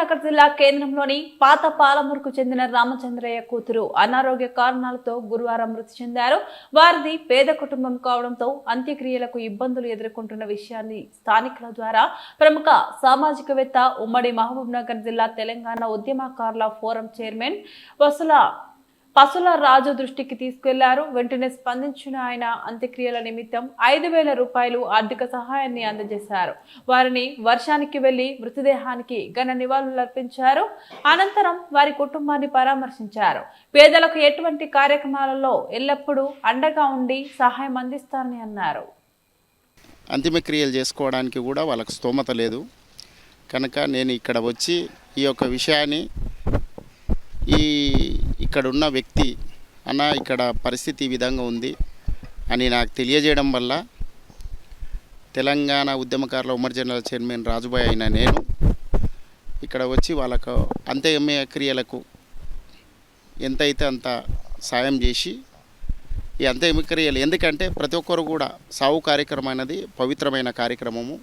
నగర్ జిల్లా కేంద్రంలోని పాత పాలమూరుకు చెందిన రామచంద్రయ్య కూతురు అనారోగ్య కారణాలతో గురువారం మృతి చెందారు. వారిది పేద కుటుంబం కావడంతో అంత్యక్రియలకు ఇబ్బందులు ఎదుర్కొంటున్న విషయాన్ని స్థానికుల ద్వారా ప్రముఖ సామాజికవేత్త ఉమ్మడి మహబూబ్ నగర్ జిల్లా తెలంగాణ ఉద్యమకారుల ఫోరం చైర్మన్ పసుల రాజు దృష్టికి తీసుకెళ్లారు. వెంటనే స్పందించిన ఆయన అంత్యక్రియల నిమిత్తం 5,000 రూపాయలు ఆర్థిక సహాయాన్ని అందజేశారు. వారిని వర్షానికి వెళ్లి మృతదేహానికి ఘన నివాళులర్పించారు. అనంతరం వారి కుటుంబాన్ని పరామర్శించారు. పేదలకు ఎటువంటి కార్యక్రమాలలో ఎల్లప్పుడూ అండగా ఉండి సహాయం అందిస్తారని అన్నారు. అంతిమక్రియలు చేసుకోవడానికి కూడా వాళ్ళకు స్తోమత లేదు కనుక నేను ఇక్కడ వచ్చి ఈ యొక్క విషయాన్ని ఇక్కడున్న వ్యక్తి అన్న ఇక్కడ పరిస్థితి ఈ విధంగా ఉంది అని నాకు తెలియజేయడం వల్ల తెలంగాణ ఉద్యమకారుల ఉమ్మడి జిల్లా చైర్మన్ రాజుబాయ్ అయిన నేను ఇక్కడ వచ్చి వాళ్ళకు అంత్యక్రియలకు ఎంతైతే అంత సాయం చేసి ఈ అంత్యక్రియలు ఎందుకంటే ప్రతి ఒక్కరు కూడా సావు కార్యక్రమం అనేది పవిత్రమైన కార్యక్రమము.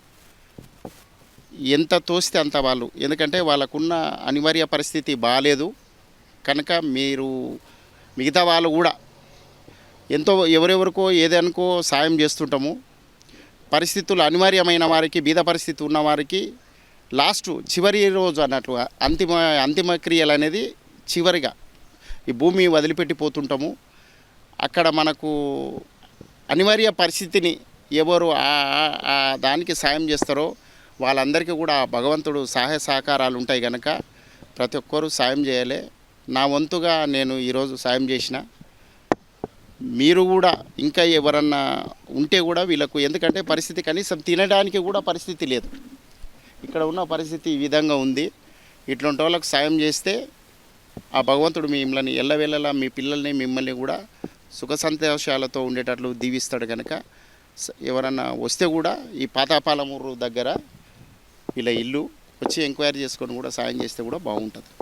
ఎంత తోస్తే అంత వాళ్ళు ఎందుకంటే వాళ్ళకున్న అనివార్య పరిస్థితి బాగాలేదు కనుక మీరు మిగతా వాళ్ళు కూడా ఎంతో ఎవరెవరికో ఏదనుకో సాయం చేస్తుంటాము. పరిస్థితులు అనివార్యమైన వారికి బీద పరిస్థితి ఉన్న వారికి చివరి రోజు అన్నట్లు అంతిమక్రియలు అనేది చివరిగా ఈ భూమి వదిలిపెట్టిపోతుంటాము. అక్కడ మనకు అనివార్య పరిస్థితిని ఎవరు దానికి సాయం చేస్తారో వాళ్ళందరికీ కూడా భగవంతుడు సహాయ సహకారాలు ఉంటాయి కనుక ప్రతి ఒక్కరూ సాయం చేయాలి. నా వంతుగా నేను ఈరోజు సాయం చేసిన. మీరు కూడా ఇంకా ఎవరన్నా ఉంటే కూడా వీళ్ళకు ఎందుకంటే పరిస్థితి కనీసం తినడానికి కూడా పరిస్థితి లేదు. ఇక్కడ ఉన్న పరిస్థితి ఈ విధంగా ఉంది. ఇట్లాంటి వాళ్ళకు సాయం చేస్తే ఆ భగవంతుడు మిమ్మల్ని ఎల్లవేళలా మీ పిల్లల్ని మిమ్మల్ని కూడా సుఖ సంతోషాలతో ఉండేటట్లు దీవిస్తాడు కనుక ఎవరన్నా వస్తే కూడా ఈ పాతాపాలమూరు దగ్గర వీళ్ళ ఇల్లు వచ్చి ఎంక్వైరీ చేసుకొని కూడా సాయం చేస్తే కూడా బాగుంటుంది.